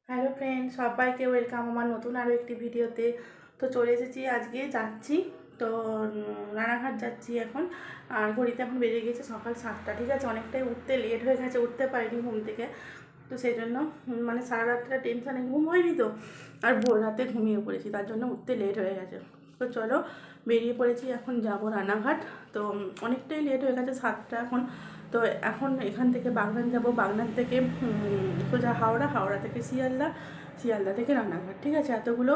Hello friend, সবাইকে welcome আমার নতুন আরও একটি ভিডিওতে। তো চলে এসেছি, আজকে যাচ্ছি তো রানাঘাট যাচ্ছি এখন। আর ঘড়িতে এখন বেজে গেছে সকাল 7টা। ঠিক আছে, অনেকটাই উঠতে লেট হয়ে গেছে, উঠতে পারিনি ঘুম থেকে। তো সেই জন্য মানে সারা রাত্রে টেনশানে ঘুম হয়নি তো, আর ভোর রাতে ঘুমিয়ে পড়েছি, তার জন্য উঠতে লেট হয়ে গেছে। তো চলো বেরিয়ে পড়েছি, এখন যাব রানাঘাট। তো অনেকটাই লেট হয়ে গেছে, 7টা এখন। তো এখন এখান থেকে বাগনান যাব, বাগনান থেকে সোজা হাওড়া, হাওড়া থেকে শিয়ালদা, শিয়ালদা থেকে রানাঘাট। ঠিক আছে, এতগুলো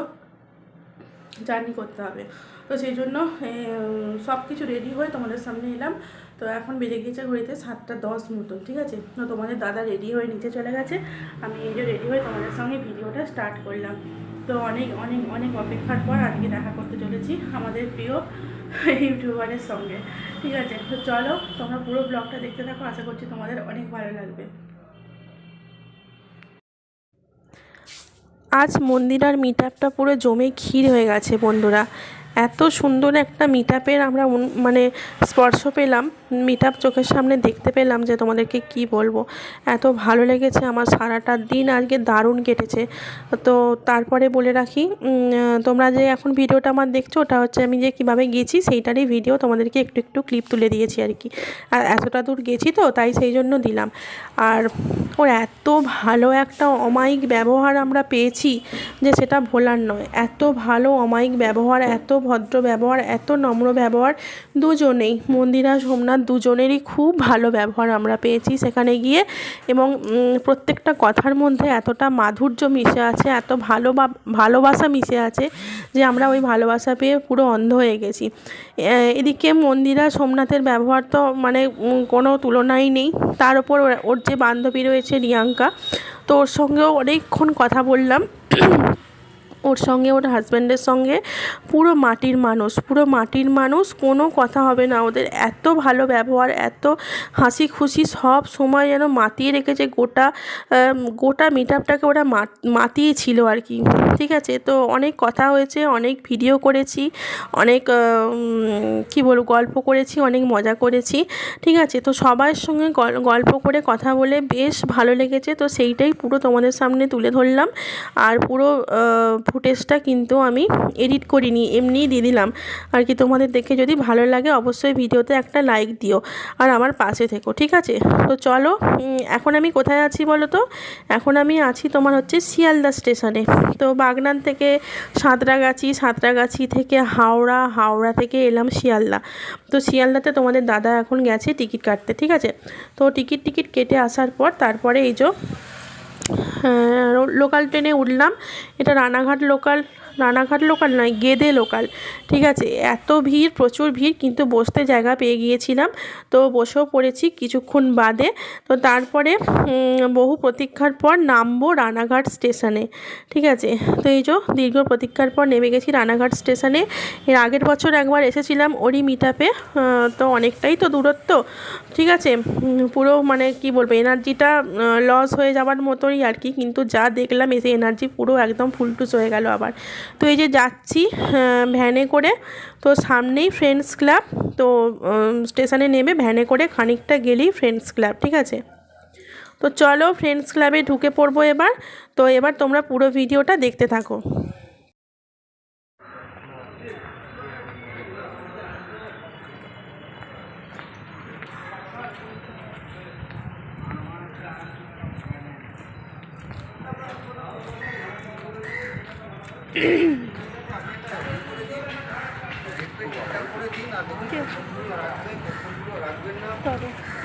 জার্নি করতে হবে। তো সেই জন্য সব কিছু রেডি হয়ে তোমাদের সামনে এলাম। তো এখন বেজে গিয়েছে ঘড়িতে 7টা 10 মতন। ঠিক আছে, তো তোমাদের দাদা রেডি হয়ে নিচে চলে গেছে, আমি এই যে রেডি হয়ে তোমাদের সঙ্গে ভিডিওটা স্টার্ট করলাম। তো অনেক অনেক অনেক অপেক্ষার পর আজকে দেখা করতে চলেছি আমাদের প্রিয় ইউটিউবারের সঙ্গে। ঠিক আছে, তো চলো তোমরা পুরো ব্লগটা দেখতে থাকো, আশা করছি তোমাদের অনেক ভালো লাগবে। আজ মন্দিরার মিট আপটা পুরো জমে ক্ষীর হয়ে গেছে বন্ধুরা। এত সুন্দর একটা মিট আপের আমরা মানে স্পর্শ পেলাম, মিট আপ চোখের সামনে দেখতে পেলাম যে তোমাদেরকে কি বলবো। এত ভালো লেগেছে আমার, সারাটা দিন আজকে দারুণ কেটেছে। তো তারপরে বলে রাখি, তোমরা যে এখন ভিডিওটা আমার দেখছো, ওটা হচ্ছে আমি যে কীভাবে গেছি সেইটারই ভিডিও, তোমাদেরকে একটু একটু ক্লিপ তুলে দিয়েছি আর কি। আর এতটা দূর গেছি তো তাই সেই জন্য দিলাম। আর ওর এত ভালো একটা অমায়িক ব্যবহার আমরা পেয়েছি যে সেটা ভোলার নয়। এত ভালো অমায়িক ব্যবহার, এত ভদ্র ব্যবহার, এত নম্র ব্যবহার, দুজনেই মন্দিরা সোমনাথ দুজনেরই খুব ভালো ব্যবহার আমরা পেয়েছি সেখানে গিয়ে। এবং প্রত্যেকটা কথার মধ্যে এতটা মাধুর্য মিশে আছে, এত ভালোবাসা মিশে আছে যে আমরা ওই ভালোবাসা পেয়ে পুরো অন্ধ হয়ে গেছি। এদিকে মন্দিরা সোমনাথের ব্যবহার তো মানে কোনো তুলনাই নেই। তার উপর ওর যে বান্ধবী রয়েছে রিয়াঙ্কা, তো ওর সঙ্গেও অনেকক্ষণ কথা বললাম। ওর সঙ্গে, ওর হাজব্যান্ডের সঙ্গে পুরো মাটির মানুষ, পুরো মাটির মানুষ, কোনো কথা হবে না ওদের। এত ভালো ব্যবহার, এত হাসি খুশি, সব সময় যেন মাতিয়ে রেখেছে গোটা মিট আপটাকে ওরা মাতিয়ে ছিল আর কি। ঠিক আছে, তো অনেক কথা হয়েছে, অনেক ভিডিও করেছি, অনেক কি বলবো গল্প করেছি, অনেক মজা করেছি। ঠিক আছে, তো সবার সঙ্গে গল্প করে কথা বলে বেশ ভালো লেগেছে। তো সেইটাই পুরো তোমাদের সামনে তুলে ধরলাম। আর পুরো ফুটেজটা কিন্তু আমি এডিট করিনি, এমনিই দিয়ে দিলাম আর কি। তোমাদের দেখে যদি ভালো লাগে অবশ্যই ভিডিওতে একটা লাইক দিও আর আমার পাশে থেকো। ঠিক আছে, তো চলো এখন আমি কোথায় আছি বলো তো। এখন আমি আছি তোমার হচ্ছে শিয়ালদা স্টেশনে। তো বাগনান থেকে সাঁতরাগাছি, সাঁতরাগাছি থেকে হাওড়া, হাওড়া থেকে এলাম শিয়ালদা। তো শিয়ালদাতে তোমাদের দাদা এখন গেছে টিকিট কাটতে। ঠিক আছে, তো টিকিট কেটে আসার পর তারপরে এই যে লোকাল ট্রেনে উঠলাম। এটা রানাঘাট লোকাল নয়, গেদে লোকাল। ঠিক আছে, এত ভিড়, প্রচুর ভিড়, কিন্তু বসতে জায়গা পেয়ে গিয়েছিলাম। তো বসেও পড়েছি কিছুক্ষণ বাদে। তো তারপরে বহু প্রতীক্ষার পর নামবো রানাঘাট স্টেশনে। ঠিক আছে, তো এই যে দীর্ঘ প্রতীক্ষার পর নেমে গেছি রানাঘাট স্টেশনে। এর আগের বছর একবার এসেছিলাম ওরই মিট আপে। তো অনেকটাই তো দূরত্ব। ঠিক আছে, পুরো মানে কি বলবো, এনার্জিটা লস হয়ে যাওয়ার মতোই আর কি। কিন্তু যা দেখলাম এসে এনার্জি পুরো একদম ফুলটুস হয়ে গেল আবার। তো এই যে যাচ্ছি ভ্যানে করে, তো সামনেই ফ্রেন্ডস ক্লাব। তো স্টেশনে নেমে ভ্যানে করে খানিকটা গেলেই ফ্রেন্ডস ক্লাব। ঠিক আছে, তো চলো ফ্রেন্ডস ক্লাবে ঢুকে পড়বো এবার। তো এবার তোমরা পুরো ভিডিওটা দেখতে থাকো।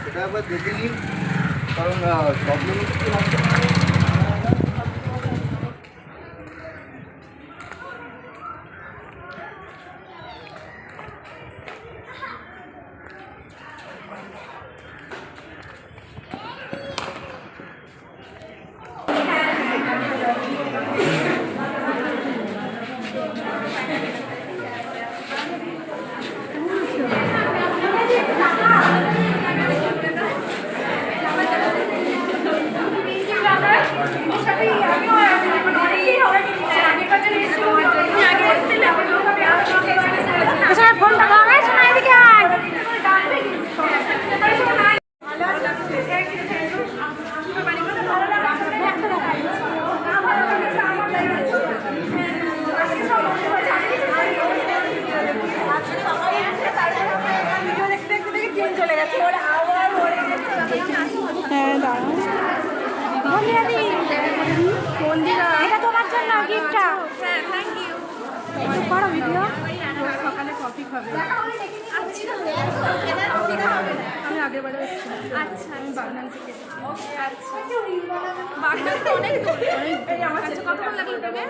এটা একবার দেখে নিন, কারণ সব জিনিস না গিফটটা? হ্যাঁ থ্যাংক ইউ। একটু করো ভিডিও। সকালে কফি খাবে। আচ্ছা আমি আগের বারে এসেছিলাম। আচ্ছা আমি বাগনান থেকে এসেছি। আচ্ছা বাগদান তো অনেক দূর। আচ্ছা কতক্ষণ লাগলো ট্রেনে?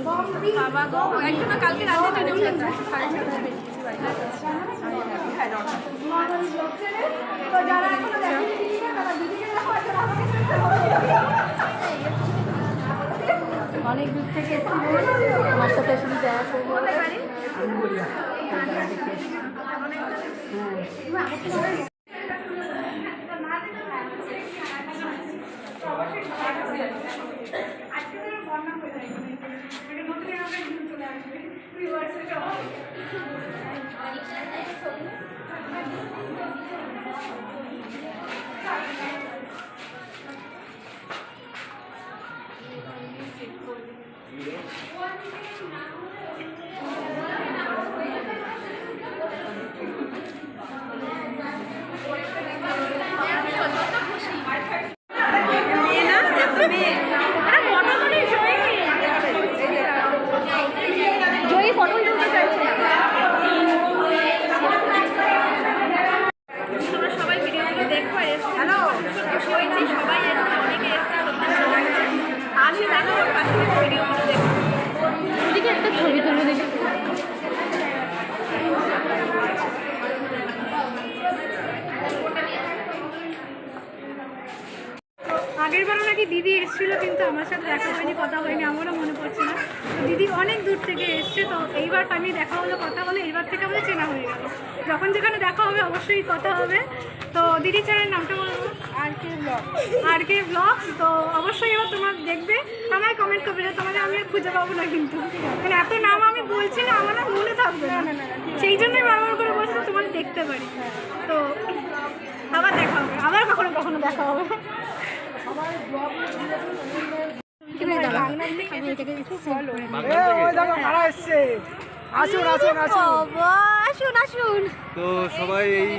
3:30। বাবা গো একটু না কালকে রাতে ট্রেনে উঠেছে। 7:30 বেরিয়েছি বাড়ি থেকে। তো যারা এখনো দেখেনি তারা ভিডিও অনেক দূর থেকে এসেছি, আমার সাথে শুধু দেখা করবো। আমি বলি জয়ী ফটো তুলতে চাইছে। তোমরা সবাই ভিডিওগুলো দেখো। হ্যালো খুশি হয়েছি, সবাই এসছে, অনেকে এসছে, সত্যি ভালো লাগছে। আসে দেখো পাশে ভিডিওগুলো দেখো। এদিকে একটা ছবি তুলে দেখি। আগেরবারও নাকি দিদি এসেছিল, কিন্তু আমার সাথে দেখা হয়নি, কথা হয়নি, আমারও মনে পড়ছে না। তো দিদি অনেক দূর থেকে এসছে, তো এইবার ফাইনালি দেখা হলো, কথা হলো, এইবার থেকে আমাদের চেনা হয়ে গেল। যখন যেখানে দেখা হবে অবশ্যই কথা হবে। তো দিদি চ্যানেল নামটা বলবো আর কে ব্লগস। তো অবশ্যই এবার তোমরা দেখবে, আমায় কমেন্ট করবে, তোমাদের আমি আর খুঁজে পাবো না, কিন্তু মানে এত নাম আমি বলছি না, আমার না মনে থাকবে না, সেই জন্যই বারবার করে বলছি তো তোমাদের দেখতে পারি। তো আবার দেখা হবে, আবার কখনো কখনো দেখা হবে। আসুন আসুন। তো সবাই এই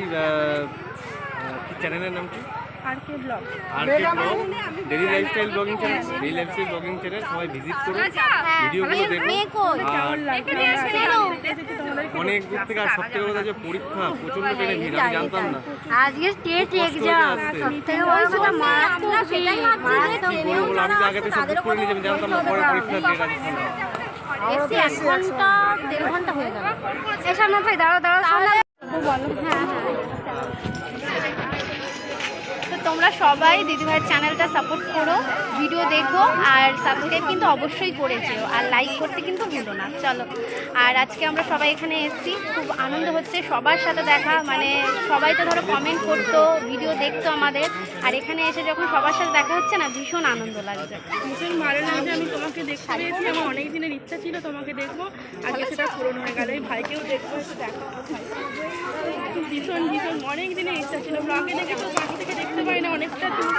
কি চ্যানেলের নাম কি? R K blog. R K blog, daily lifestyle blogging channel. Daily lifestyle blogging channel সবাই ভিজিট করুন, ভিডিওগুলো দেখুন। আর অনেক দূর থেকে, আর সব থেকে কথা যে পরীক্ষা প্রচন্ড ট্রেনে ভিড়, আমি জানতাম না। আজকে টেস্ট এক্সাম, সবথেকে বড় কথা মারাত্মক ভিড়, মারাত্মক কি বলবো বলো, আমি তো আগে থেকে সব বুক করে নিয়েছি, আমি জানতাম না পরে পরীক্ষার ডেট আছে। এসে 1 ঘন্টা 1.5 ঘন্টা হয়ে গেল। এসব না ভাই, দাঁড়াও দাঁড়াও, সামনে বলো। হ্যাঁ তো তোমরা সবাই দিদিভাইয়ের চ্যানেলটা সাপোর্ট করো, ভিডিও দেখো, আর সাবস্ক্রাইব কিন্তু অবশ্যই করেছো, আর লাইক করতে কিন্তু ভুলো না। চলো, আর আজকে আমরা সবাই এখানে এসেছি, খুব আনন্দ হচ্ছে সবার সাথে দেখা, মানে সবাই তো ধরো কমেন্ট করতো, ভিডিও দেখতো আমাদের, আর এখানে এসে যখন সবার সাথে দেখা হচ্ছে না, ভীষণ আনন্দ লাগছে। ভীষণ ভালো লাগছে, আমি তোমাকে দেখতে পেয়েছি, আমার অনেক দিনের ইচ্ছা ছিল তোমাকে দেখবো, আজকে সেটা পূরণ হয়ে গেল। এই ভাইকেও দেখবো, এসে দেখা ভীষণ ভীষণ অনেক দিনের ইচ্ছা ছিল। ব্লগে দেখে তো কাছ থেকে দেখতে পাই না, অনেকটা দূর,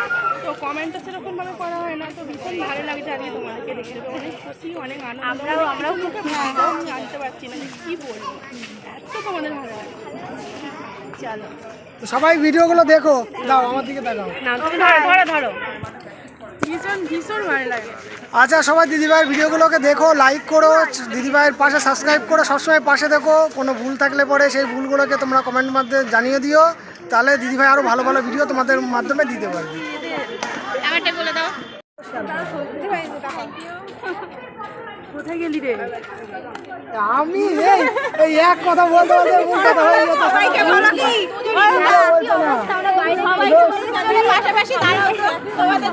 তো কমেন্টও সেরকমভাবে করা হয় না। তো ভীষণ ভালো লাগছে আজকে তোমাদেরকে দেখতে পেয়ে, অনেক খুশি, অনেক আনন্দ। আমরাও মুখে ভাষাও আমি জানতে পারছি না যে কী বলবো, এত তোমাদের ভালো লাগে। চলো তো সবাই ভিডিওগুলো দেখো, দাও আমার দিকে দেখাও। না তুমি ধরো ধরো। ভীষণ ভীষণ ভালো লাগে। আচ্ছা সবাই দিদিভাইয়ের ভিডিওগুলোকে দেখো, লাইক করো, দিদিভাইয়ের পাশে সাবস্ক্রাইব করো, সবসময় পাশে দেখো। কোনো ভুল থাকলে পরে সেই ভুলগুলোকে তোমরা কমেন্ট মাধ্যমে জানিয়ে দিও, তাহলে দিদিভাই আরও ভালো ভালো ভিডিও তোমাদের মাধ্যমে দিতে পারবে। আমারটা বলে দাও। কোথায় গেলি রে? আমি এই এক কথা বলতে বলতে মুখ কথা হয়ে যেত। সবাইকে বলো কি আমরা বাইরে পাশাপাশি দাঁড়িয়ে তোমাদের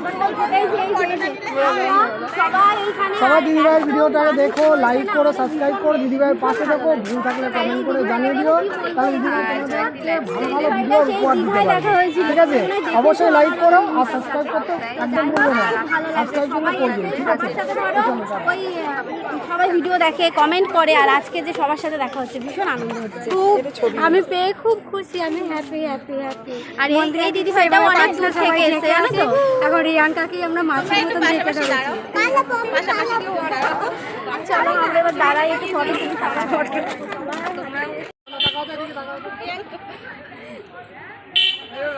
সবাই এইখানে সবাই দিদিভাইয়ের ভিডিওটাকে দেখো, লাইক করো, সাবস্ক্রাইব করো, দিদিভাইয়ের পাশে দেখো, ভুল থাকলে কমেন্ট করে জানিয়ে দিও, তাহলে দিদিভাই তোমাদেরকে ভালো ভালো ভিডিও উপহার দিতে পারবে। ঠিক আছে, অবশ্যই লাইক করো আর সাবস্ক্রাইব করতে একদম ভুলবে না, সাবস্ক্রাইব কিন্তু করবে। ঠিক আছে, ওই সবাই ভিডিও দেখে, কমেন্ট করে, আর আজকে যে সবার সাথে দেখা হচ্ছে ভীষণ আনন্দ হচ্ছে। আমি পেয়ে খুব খুশি, আমি হ্যাপি হ্যাপি হ্যাপি। আর এই দিদি ভাইটাও অনেক দূর থেকে এসে, জানো তো, এখন রিয়ানকাকে আমরা মাছের মতো দেখতে পাচ্ছি। চলো আমরা এবার দাঁড়াই, একটু ফটো তুলি ফটাফট।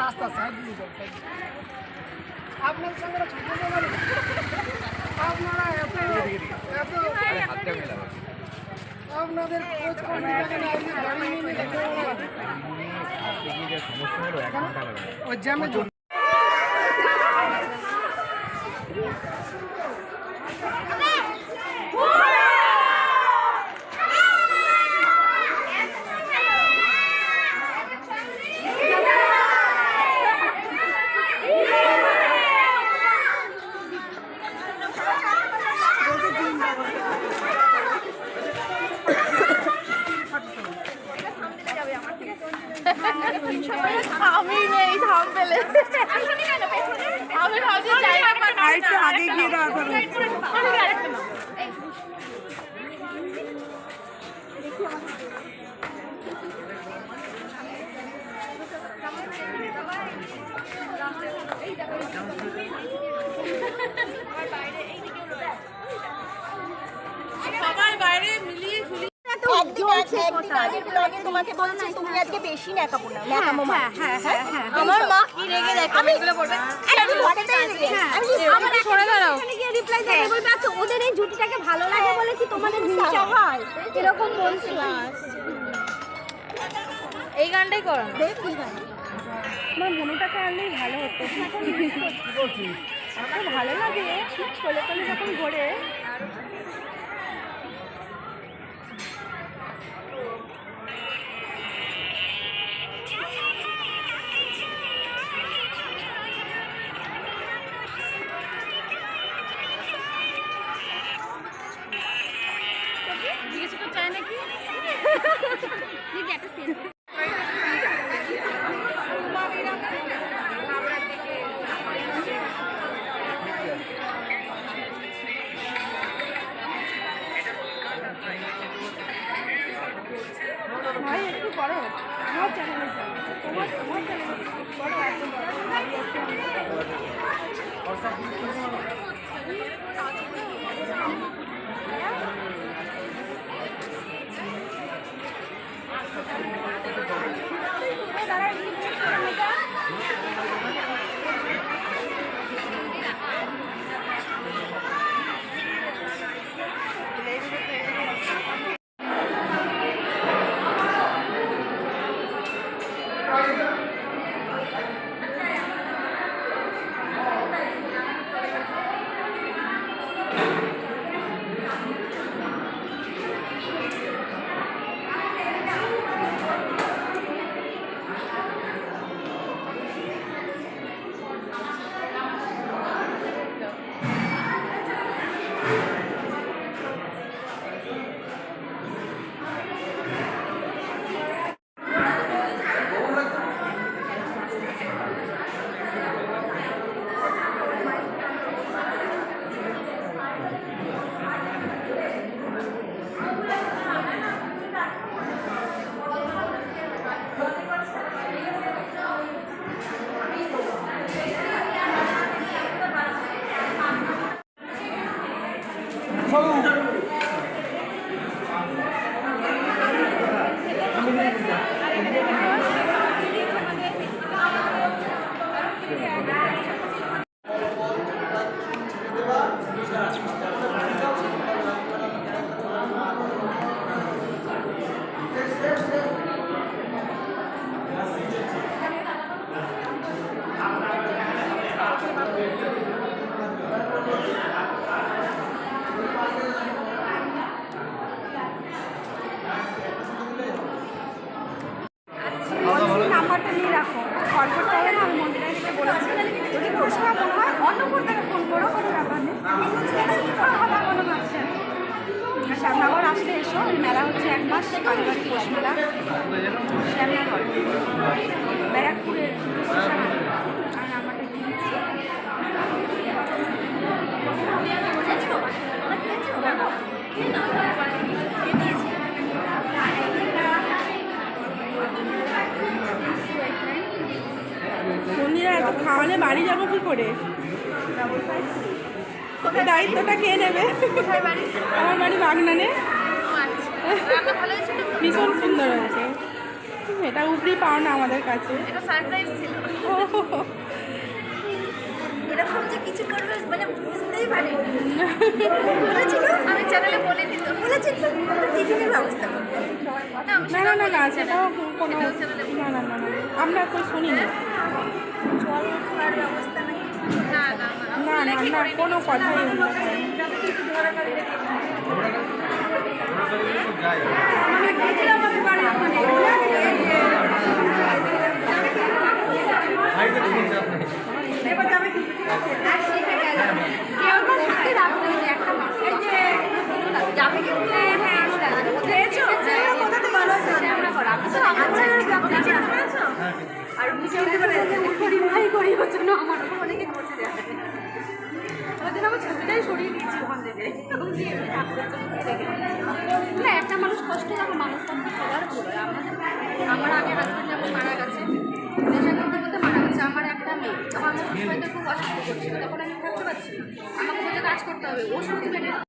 রাস্তা সাইড দিয়ে যাও, আপনার সঙ্গে আপনারা আমি নেই থাম পেলে আমি ভাবছি আরেকটু আগে গিয়ে সবাই বাইরে মিলিয়ে ঝুলিয়ে তোমাকে বলছি তুমি আজকে বেশি ন্যাকামো না ন্যাকামো আমার মা কি রেগে দেখে আমি এগুলো বলবে আমি সরে দাঁড়াও এখানে গিয়ে রিপ্লাই দেবে বলবে আচ্ছা ওদের এই জুটিটাকে ভালো লাগে বলে কি তোমাদের হিংসা হয় এরকম বলছিলাম এই গানটাই করো দেখ কি গান আমার মনোটাকে আনলেই ভালো হতো এত ভালো লাগে কোলে কোলে যখন ঘোরে কিছু তো চায় নাকি একটা সিন ভাই একটু করো আমার চ্যানেলে তোমার চ্যানেলে করো একদম নাম্বারটা নিয়ে রাখো কল করতে হবে না আমি মন্দিরে থেকে বলেছি যদি কোনো সময় মনে হয় অন্য কোথাও ফোন করো কোনো ব্যাপার নেই হবে কোনো ভাবছে শ্যামনগর আসলে এসো এই মেলা হচ্ছে 1 মাস কালীবাড়ি পৌষ মেলা শ্যামনগর ব্যারাকপুরের আর নাম্বারটা দিয়ে দিচ্ছি বন্ধুরা এত খাওয়ালে বাড়ি যাবো কি করে দায়িত্বটা কে নেবে আমার বাড়ি বাগনানে ভীষণ সুন্দর হয়েছে এটা উপরি পাও না আমাদের কাছে সারপ্রাইজ ছিল এরকম যে কিছু করবে মানে বুঝতেই পারিনি বলেছিল আমি চ্যানেলে বলে দিত বলেছি তো টিফিনের ব্যবস্থা করবো না না না না সেটাও কোনো না না না না আমরা তো শুনিনি জল খাওয়ার ব্যবস্থা নেই। না না না না না কোনো কথাই নেই। আর ভাই করি ওর জন্য আমার উপর অনেকে বসে যায় ওর জন্য আমার ছবিটাই সরিয়ে দিয়েছি ওখান থেকে না একটা মানুষ কষ্ট যখন মানুষ কষ্ট সবার করে আমার আগে হাজব্যান্ড যখন মারা গেছে নেশা করতে করতে মারা গেছে আমার একটা মেয়ে তখন আমার হয়তো খুব অসুস্থ করছিল তখন আমি থাকতে পারছি না আমাকে বলতে কাজ করতে হবে ও শুধু